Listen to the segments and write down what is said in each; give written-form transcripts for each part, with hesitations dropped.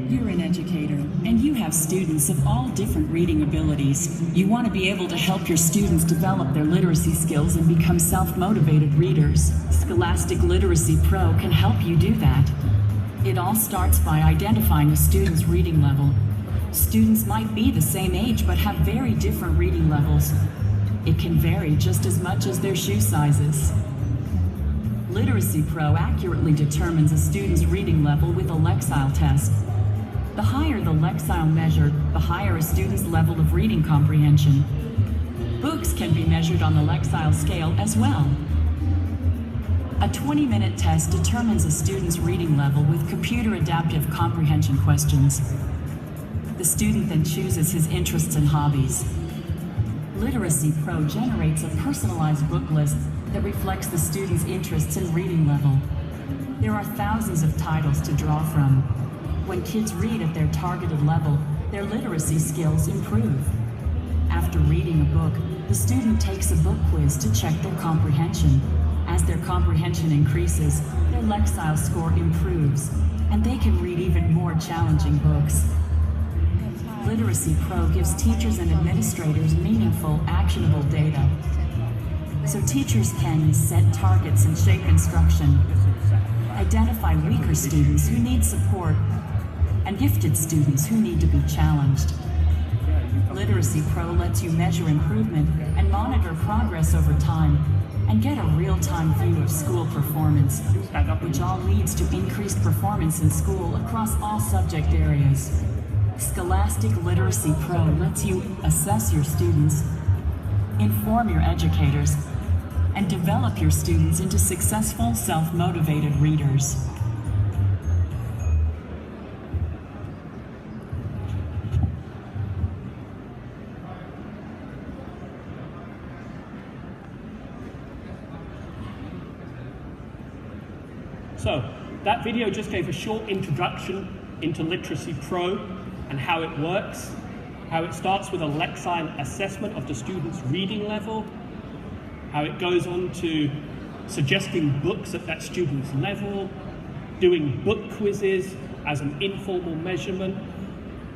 You're an educator, and you have students of all different reading abilities. You want to be able to help your students develop their literacy skills and become self-motivated readers. Scholastic Literacy Pro can help you do that. It all starts by identifying a student's reading level. Students might be the same age but have very different reading levels. It can vary just as much as their shoe sizes. Literacy Pro accurately determines a student's reading level with a Lexile test. The higher the Lexile measure, the higher a student's level of reading comprehension. Books can be measured on the Lexile scale as well. A 20-minute test determines a student's reading level with computer adaptive comprehension questions. The student then chooses his interests and hobbies. Literacy Pro generates a personalized book list that reflects the student's interests and reading level. There are thousands of titles to draw from. When kids read at their targeted level, their literacy skills improve. After reading a book, the student takes a book quiz to check their comprehension. As their comprehension increases, their Lexile score improves, and they can read even more challenging books. Literacy Pro gives teachers and administrators meaningful, actionable data, so teachers can set targets and shape instruction, identify weaker students who need support, and gifted students who need to be challenged. Literacy Pro lets you measure improvement and monitor progress over time, and get a real-time view of school performance, which all leads to increased performance in school across all subject areas. Scholastic Literacy Pro lets you assess your students, inform your educators, and develop your students into successful, self-motivated readers. So, that video just gave a short introduction into Literacy Pro and how it works, how it starts with a Lexile assessment of the student's reading level, how it goes on to suggesting books at that student's level, doing book quizzes as an informal measurement,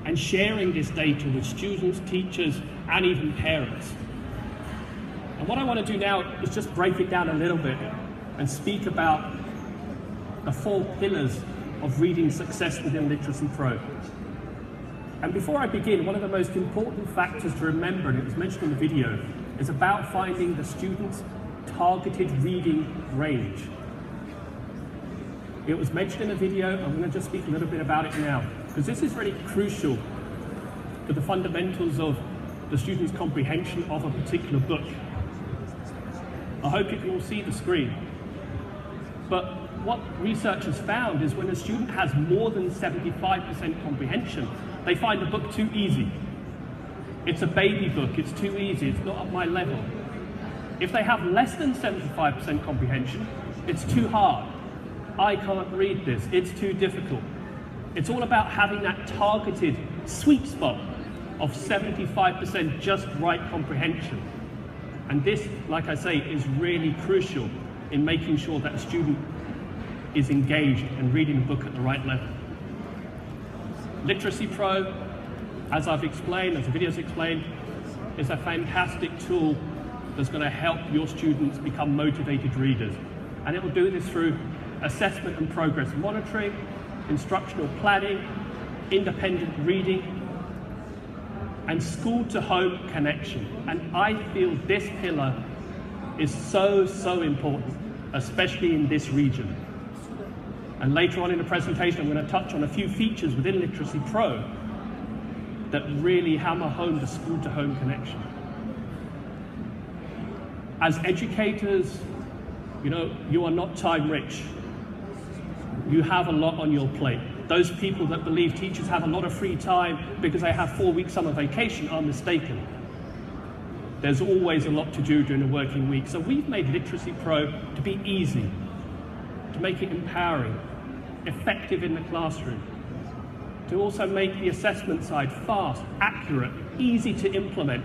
and sharing this data with students, teachers, and even parents. And what I want to do now is just break it down a little bit and speak about the 4 pillars of reading success within Literacy Pro. And before I begin, one of the most important factors to remember, and it was mentioned in the video, is about finding the student's targeted reading range. It was mentioned in the video, I'm going to just speak a little bit about it now, because this is really crucial to the fundamentals of the student's comprehension of a particular book. I hope you can all see the screen. But what research has found is when a student has more than 75% comprehension, they find the book too easy. It's a baby book, it's too easy, it's not at my level. If they have less than 75% comprehension, it's too hard. I can't read this, it's too difficult. It's all about having that targeted sweet spot of 75% just right comprehension. And this, like I say, is really crucial in making sure that a student is engaged and reading the book at the right level. Literacy Pro, as I've explained, as the video's explained, is a fantastic tool that's going to help your students become motivated readers. And it will do this through assessment and progress monitoring, instructional planning, independent reading, and school-to-home connection. And I feel this pillar is so important, especially in this region. And later on in the presentation, I'm going to touch on a few features within Literacy Pro that really hammer home the school-to-home connection. As educators, you know, you are not time rich. You have a lot on your plate. Those people that believe teachers have a lot of free time because they have 4 weeks summer vacation are mistaken. There's always a lot to do during the working week. So we've made Literacy Pro to be easy, to make it empowering, effective in the classroom, to also make the assessment side fast, accurate, easy to implement.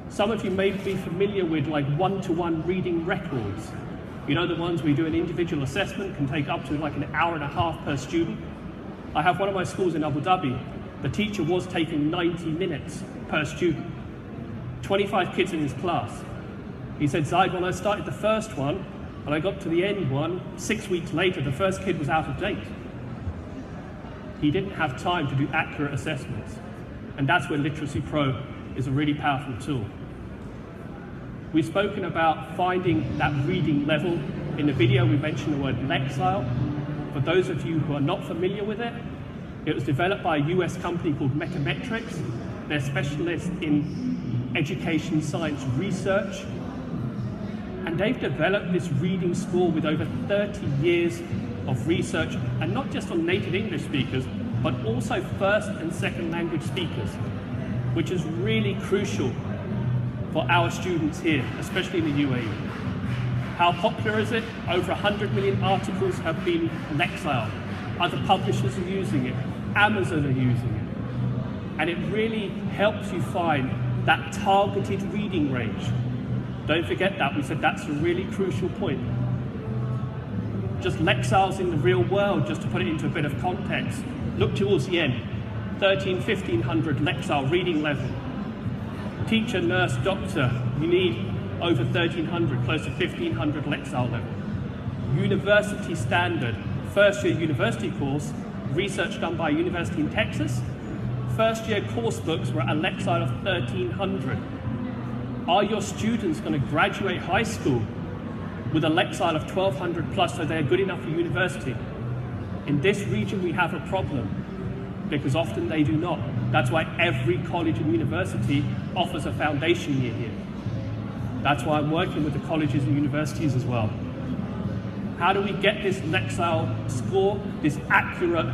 Some of you may be familiar with like one-to-one reading records. You know, the ones we do an individual assessment, can take up to like an hour and a half per student. I have one of my schools in Abu Dhabi. The teacher was taking 90 minutes per student, 25 kids in his class. He said, Zaid, when I started the first one, and I got to the end one, 6 weeks later, the first kid was out of date. He didn't have time to do accurate assessments. And that's where Literacy Pro is a really powerful tool. We've spoken about finding that reading level. In the video, we mentioned the word lexile. For those of you who are not familiar with it, it was developed by a US company called Metametrics. They're specialists in education science research. And they've developed this reading score with over 30 years of research, and not just on native English speakers, but also first and second language speakers, which is really crucial for our students here, especially in the UAE. How popular is it? Over 100 million articles have been lexiled. Other publishers are using it. Amazon are using it. And it really helps you find that targeted reading range. Don't forget that. We said that's a really crucial point. Just lexiles in the real world, just to put it into a bit of context. Look towards the end. 1500 lexile reading level. Teacher, nurse, doctor, you need over 1300, close to 1500 lexile level. University standard, first year university course, research done by a university in Texas. First year course books were at a lexile of 1300. Are your students going to graduate high school with a lexile of 1200 plus so they're good enough for university? In this region we have a problem because often they do not. That's why every college and university offers a foundation year here. That's why I'm working with the colleges and universities as well. How do we get this lexile score, this accurate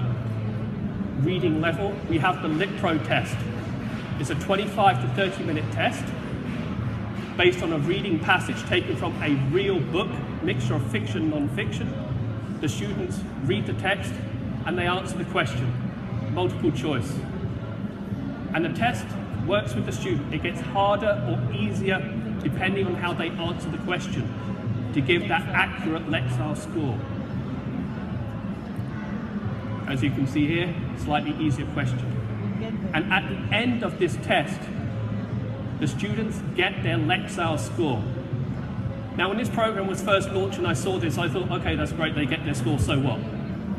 reading level? We have the LitPro test. It's a 25 to 30 minute test based on a reading passage taken from a real book, mixture of fiction and non-fiction. The students read the text and they answer the question, multiple choice. And the test works with the student. It gets harder or easier depending on how they answer the question to give that accurate lexile score. As you can see here, slightly easier question. And at the end of this test, the students get their lexile score. Now, when this program was first launched and I saw this, I thought, okay, that's great, they get their score, so what?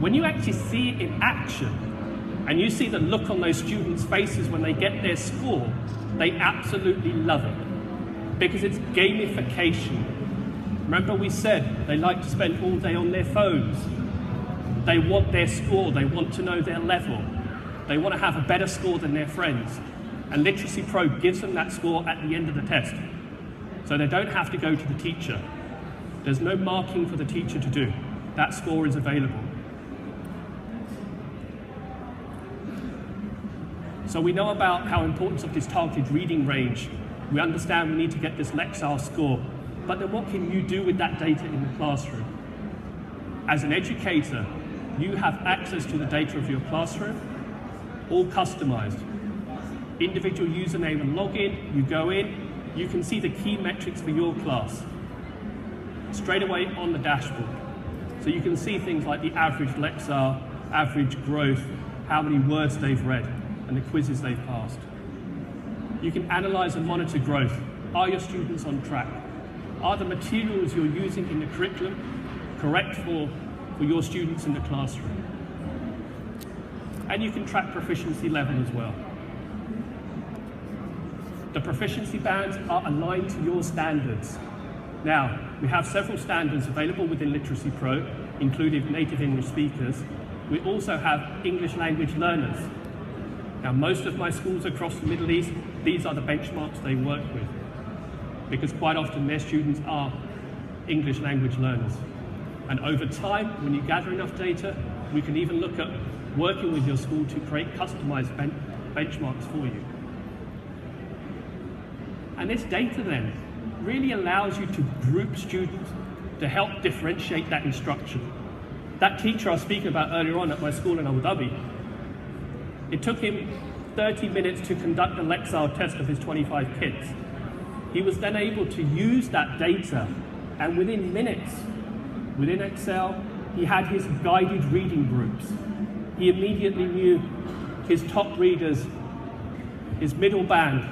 When you actually see it in action, and you see the look on those students' faces when they get their score, they absolutely love it. Because it's gamification. Remember we said they like to spend all day on their phones. They want their score, they want to know their level. They want to have a better score than their friends. And Literacy Pro gives them that score at the end of the test. So they don't have to go to the teacher. There's no marking for the teacher to do. That score is available. So we know about how important of this targeted reading range. We understand we need to get this lexile score. But then what can you do with that data in the classroom? As an educator, you have access to the data of your classroom, all customized. Individual username and login, you go in, you can see the key metrics for your class straight away on the dashboard. So you can see things like the average lexile, average growth, how many words they've read, and the quizzes they've passed. You can analyze and monitor growth. Are your students on track? Are the materials you're using in the curriculum correct for your students in the classroom? And you can track proficiency level as well. The proficiency bands are aligned to your standards. Now, we have several standards available within Literacy Pro, including native English speakers. We also have English language learners. Now, most of my schools across the Middle East, these are the benchmarks they work with, because quite often their students are English language learners. And over time, when you gather enough data, we can even look at working with your school to create customized benchmarks for you. And this data then really allows you to group students to help differentiate that instruction. That teacher I was speaking about earlier on at my school in Abu Dhabi, it took him 30 minutes to conduct a lexile test of his 25 kids. He was then able to use that data, and within minutes, within Excel, he had his guided reading groups. He immediately knew his top readers, his middle band,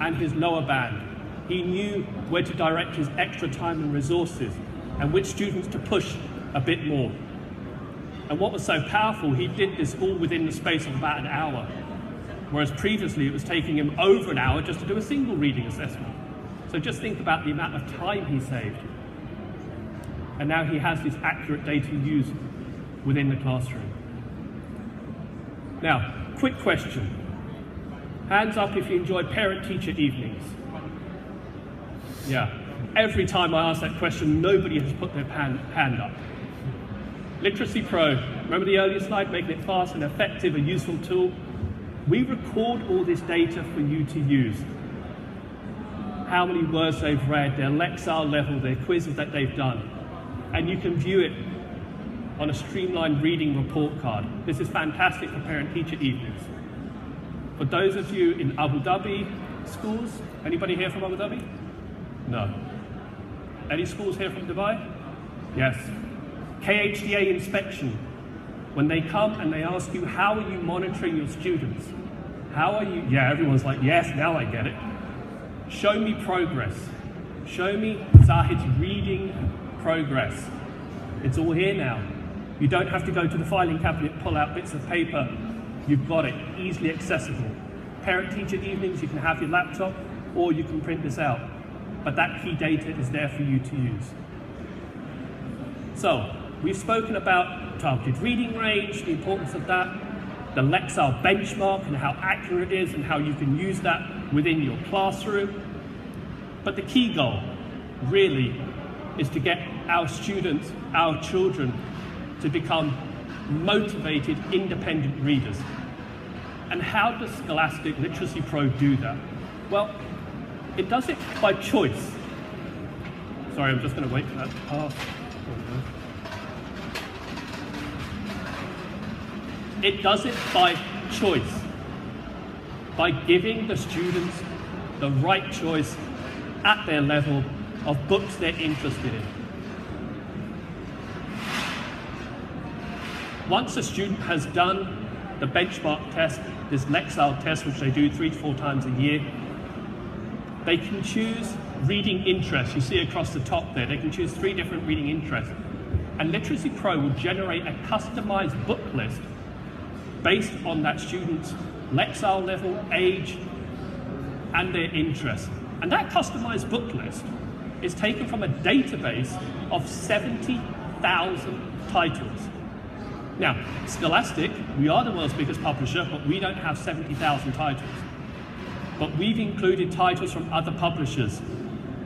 and his lower band. He knew where to direct his extra time and resources, and which students to push a bit more. And what was so powerful, he did this all within the space of about an hour, whereas previously it was taking him over an hour just to do a single reading assessment. So just think about the amount of time he saved. And now he has this accurate data used within the classroom. Now, quick question. Hands up if you enjoyed parent-teacher evenings. Yeah, every time I ask that question, nobody has put their hand up. Literacy Pro, remember the earlier slide, making it fast and effective, a useful tool? We record all this data for you to use. How many words they've read, their Lexile level, their quizzes that they've done. And you can view it on a streamlined reading report card. This is fantastic for parent-teacher evenings. For those of you in Abu Dhabi schools, anybody here from Abu Dhabi? No. Any schools here from Dubai? Yes. KHDA inspection. When they come and they ask you, how are you monitoring your students? How are you? Yeah, everyone's like, yes, now I get it. Show me progress. Show me Zahid's reading progress. It's all here now. You don't have to go to the filing cabinet, pull out bits of paper. You've got it, easily accessible. Parent-teacher evenings, you can have your laptop or you can print this out. But that key data is there for you to use. So, we've spoken about targeted reading range, the importance of that, the Lexile benchmark and how accurate it is and how you can use that within your classroom. But the key goal, really, is to get our students, our children, to become motivated, independent readers. And how does Scholastic Literacy Pro do that? Well, it does it by choice. Sorry, I'm just going to wait for that to pass. It does it by choice, by giving the students the right choice at their level of books they're interested in. Once a student has done the benchmark test, this Lexile test, which they do 3 to 4 times a year, they can choose reading interests. You see across the top there, they can choose 3 different reading interests. And Literacy Pro will generate a customized book list based on that student's Lexile level, age, and their interests. And that customized book list is taken from a database of 70,000 titles. Now, Scholastic, we are the world's biggest publisher, but we don't have 70,000 titles. But we've included titles from other publishers.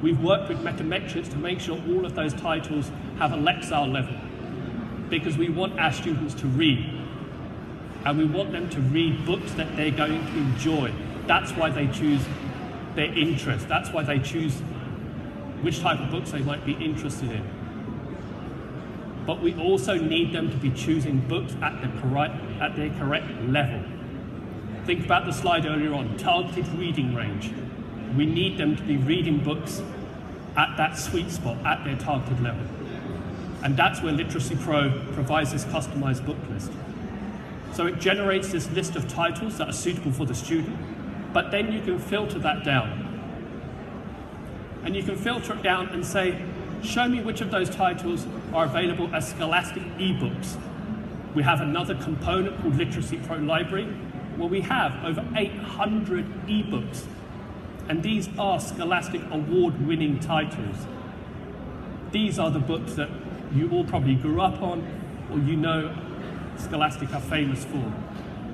We've worked with Metametrics to make sure all of those titles have a Lexile level, because we want our students to read. And we want them to read books that they're going to enjoy. That's why they choose their interest. That's why they choose which type of books they might be interested in. But we also need them to be choosing books at their correct level. Think about the slide earlier on, targeted reading range. We need them to be reading books at that sweet spot, at their targeted level. And that's where Literacy Pro provides this customized book list. So it generates this list of titles that are suitable for the student, but then you can filter that down. And you can filter it down and say, show me which of those titles are available as Scholastic ebooks. We have another component called Literacy Pro Library, where we have over 800 ebooks. And these are Scholastic award-winning titles. These are the books that you all probably grew up on, or you know Scholastic are famous for.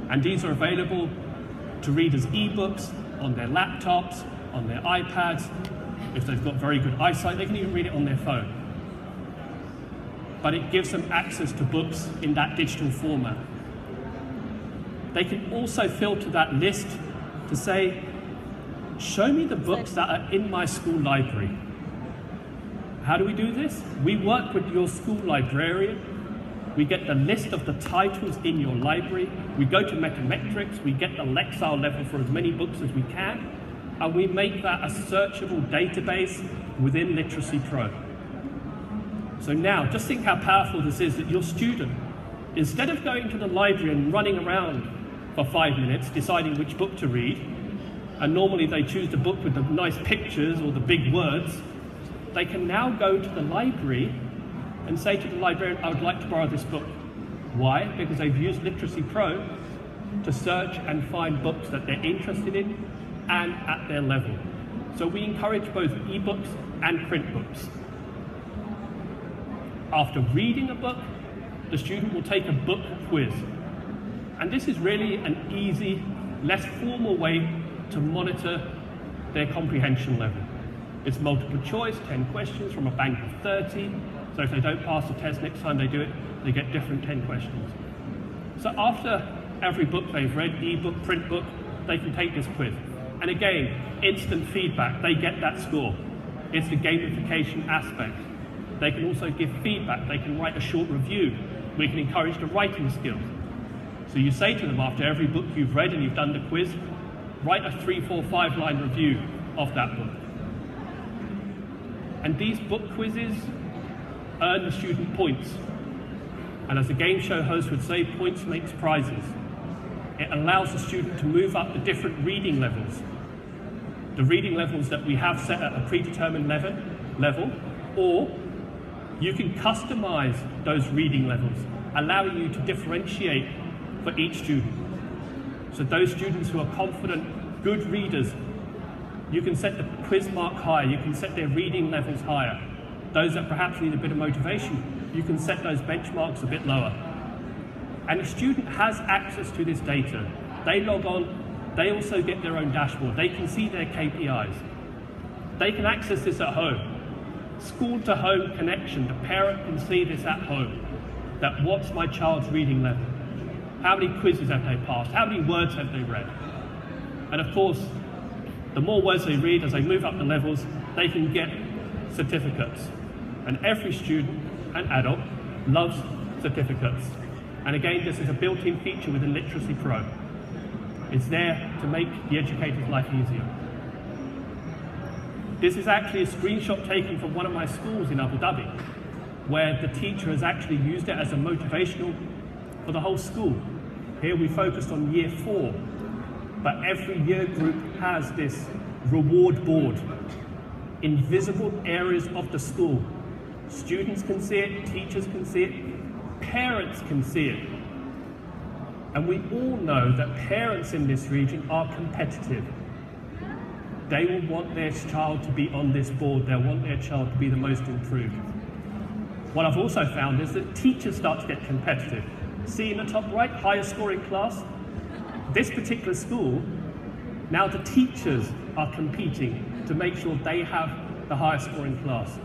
And these are available to read as ebooks on their laptops, on their iPads. If they've got very good eyesight, they can even read it on their phone. But it gives them access to books in that digital format. They can also filter that list to say, show me the books that are in my school library. How do we do this? We work with your school librarian. We get the list of the titles in your library. We go to Metametrics. We get the Lexile level for as many books as we can. And we make that a searchable database within Literacy Pro. So now, just think how powerful this is, that your student Instead of going to the library and running around for 5 minutes deciding which book to read, and normally they choose the book with the nice pictures or the big words, they can now go to the library and say to the librarian, I would like to borrow this book. Why? Because they've used Literacy Pro to search and find books that they're interested in and at their level. So we encourage both ebooks and print books. After reading a book, the student will take a book quiz. And this is really an easy, less formal way to monitor their comprehension level. It's multiple choice, 10 questions from a bank of 30. So if they don't pass the test next time they do it, they get different 10 questions. So after every book they've read, ebook, print book, they can take this quiz. And again, instant feedback, they get that score. It's the gamification aspect. They can also give feedback, they can write a short review. We can encourage the writing skills. So you say to them after every book you've read and you've done the quiz, write a 3, 4, 5 line review of that book. And these book quizzes earn the student points. And as the game show host would say, points makes prizes. It allows the student to move up the different reading levels. The reading levels that we have set at a predetermined level, or you can customize those reading levels, allowing you to differentiate for each student. So those students who are confident, good readers, you can set the quiz mark higher, you can set their reading levels higher. Those that perhaps need a bit of motivation, you can set those benchmarks a bit lower. And the student has access to this data. They log on, they also get their own dashboard. They can see their KPIs. They can access this at home. School to home connection, the parent can see this at home. That what's my child's reading level? How many quizzes have they passed? How many words have they read? And of course, the more words they read as they move up the levels, they can get certificates. And every student and adult loves certificates. And again, this is a built-in feature within Literacy Pro. It's there to make the educator's life easier. This is actually a screenshot taken from one of my schools in Abu Dhabi, where the teacher has actually used it as a motivational for the whole school. Here we focused on year 4, but every year group has this reward board in visible areas of the school. Students can see it, teachers can see it, parents can see it. And we all know that parents in this region are competitive. They will want their child to be on this board. They'll want their child to be the most improved. What I've also found is that teachers start to get competitive. See in the top right, higher scoring class? This particular school, now the teachers are competing to make sure they have the highest scoring class,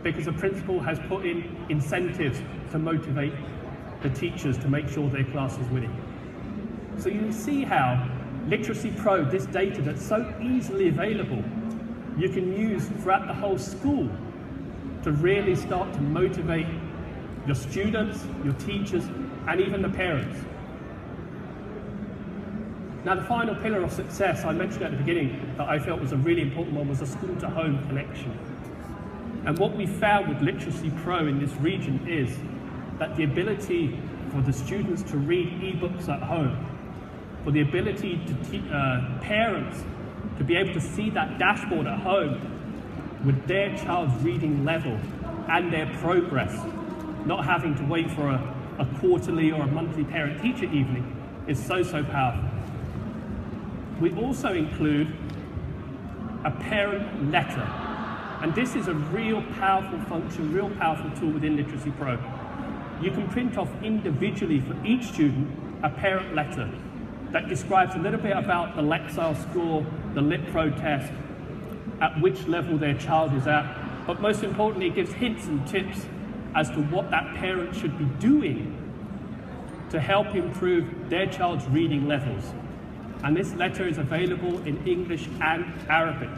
because the principal has put in incentives to motivate the teachers to make sure their class is winning. So you see how Literacy Pro, this data that's so easily available, you can use throughout the whole school to really start to motivate your students, your teachers, and even the parents. Now, the final pillar of success I mentioned at the beginning that I felt was a really important one was the school-to-home connection. And what we found with Literacy Pro in this region is that the ability for the students to read ebooks at home, for the ability to parents to be able to see that dashboard at home with their child's reading level and their progress, not having to wait for a quarterly or a monthly parent-teacher evening, is so powerful. We also include a parent letter, and this is a real powerful function, real powerful tool within Literacy Pro. You can print off individually for each student a parent letter that describes a little bit about the Lexile score, the Lit Pro test, at which level their child is at, but most importantly, it gives hints and tips as to what that parent should be doing to help improve their child's reading levels. And this letter is available in English and Arabic.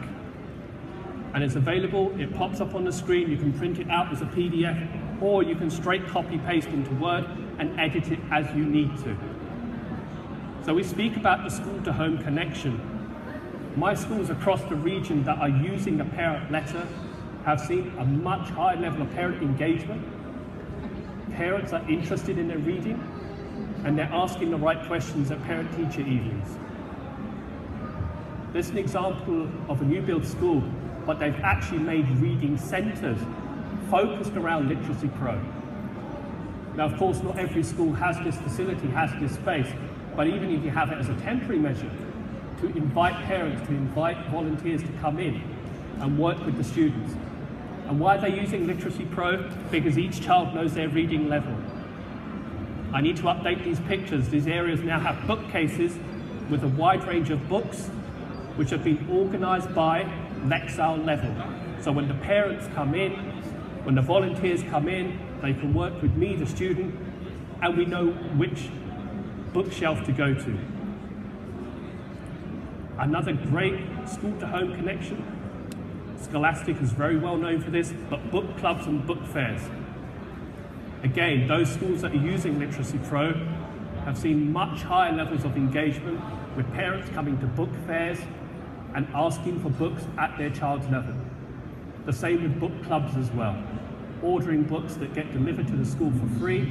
And it's available, it pops up on the screen, you can print it out as a PDF, or you can straight copy paste into Word and edit it as you need to. So we speak about the school-to-home connection. My schools across the region that are using the parent letter have seen a much higher level of parent engagement. parents are interested in their reading and they're asking the right questions at parent-teacher evenings. This is an example of a new build school, but they've actually made reading centres focused around Literacy Pro. Now, of course, not every school has this facility, has this space, but even if you have it as a temporary measure, to invite parents, to invite volunteers to come in and work with the students. And why are they using Literacy Pro? Because each child knows their reading level. I need to update these pictures. These areas now have bookcases with a wide range of books which have been organised by Lexile level. So when the parents come in, when the volunteers come in, they can work with me, the student, and we know which bookshelf to go to. Another great school-to-home connection. Scholastic is very well known for this, but book clubs and book fairs. Again, those schools that are using Literacy Pro have seen much higher levels of engagement with parents coming to book fairs and asking for books at their child's level. The same with book clubs as well, ordering books that get delivered to the school for free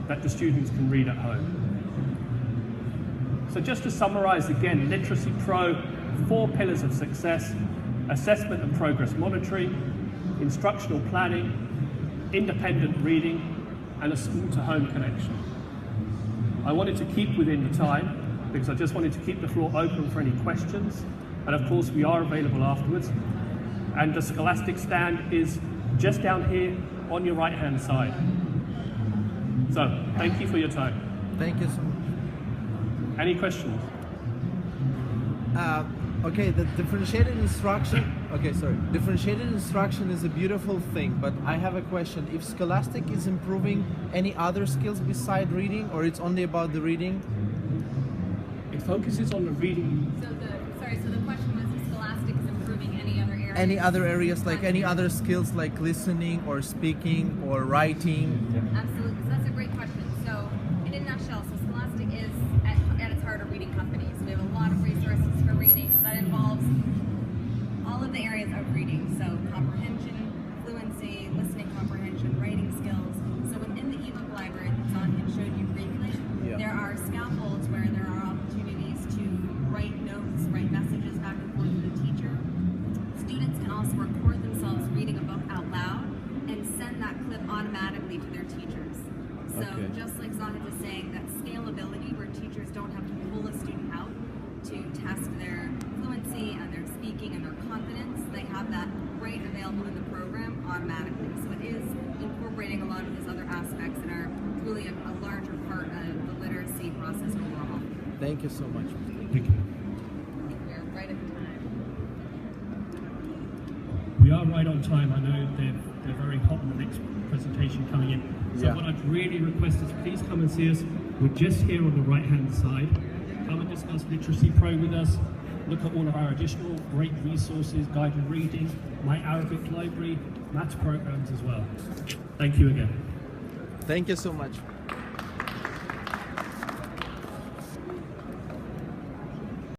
that the students can read at home. So just to summarize again, Literacy Pro, 4 pillars of success: assessment and progress monitoring, instructional planning, independent reading, and a school-to-home connection. I wanted to keep within the time because I just wanted to keep the floor open for any questions. And of course, we are available afterwards. And the Scholastic stand is just down here on your right-hand side. So, thank you for your time. Thank you so much. Any questions? Okay, the differentiated instruction. Okay, sorry. Differentiated instruction is a beautiful thing, but I have a question. If Scholastic is improving any other skills beside reading, or it's only about the reading? It focuses on the reading. So the question was if Scholastic is improving any other areas? Any other areas, like any other skills like listening or speaking or writing? Absolutely. So that's a great question. So in a nutshell, so Scholastic is at its heart a reading company. So we have a lot of resources for reading that involves all of the areas of reading. So comprehension, fluency, listening comprehension, writing skills. So within the ebook library that Zahn had showed you briefly, there are scaffolds where there are opportunities to write notes, write messages back and forth to the teacher. Students can also record themselves reading a book out loud and send that clip automatically to their teachers. So just like Zahn was saying, that scalability where teachers don't have to pull a student out to test their fluency and their speaking and their confidence, they have that right available in the program automatically. So it is incorporating a lot of those other aspects that are really a larger part of the literacy process overall. Thank you so much. Thank you. We're right at the time. We are right on time. I know they're very hot on the next presentation coming in. So what I'd really request is please come and see us. We're just here on the right-hand side. Come and discuss Literacy Pro with us. Look at all of our additional great resources, guided reading, my Arabic library, maths programs as well. Thank you again. Thank you so much.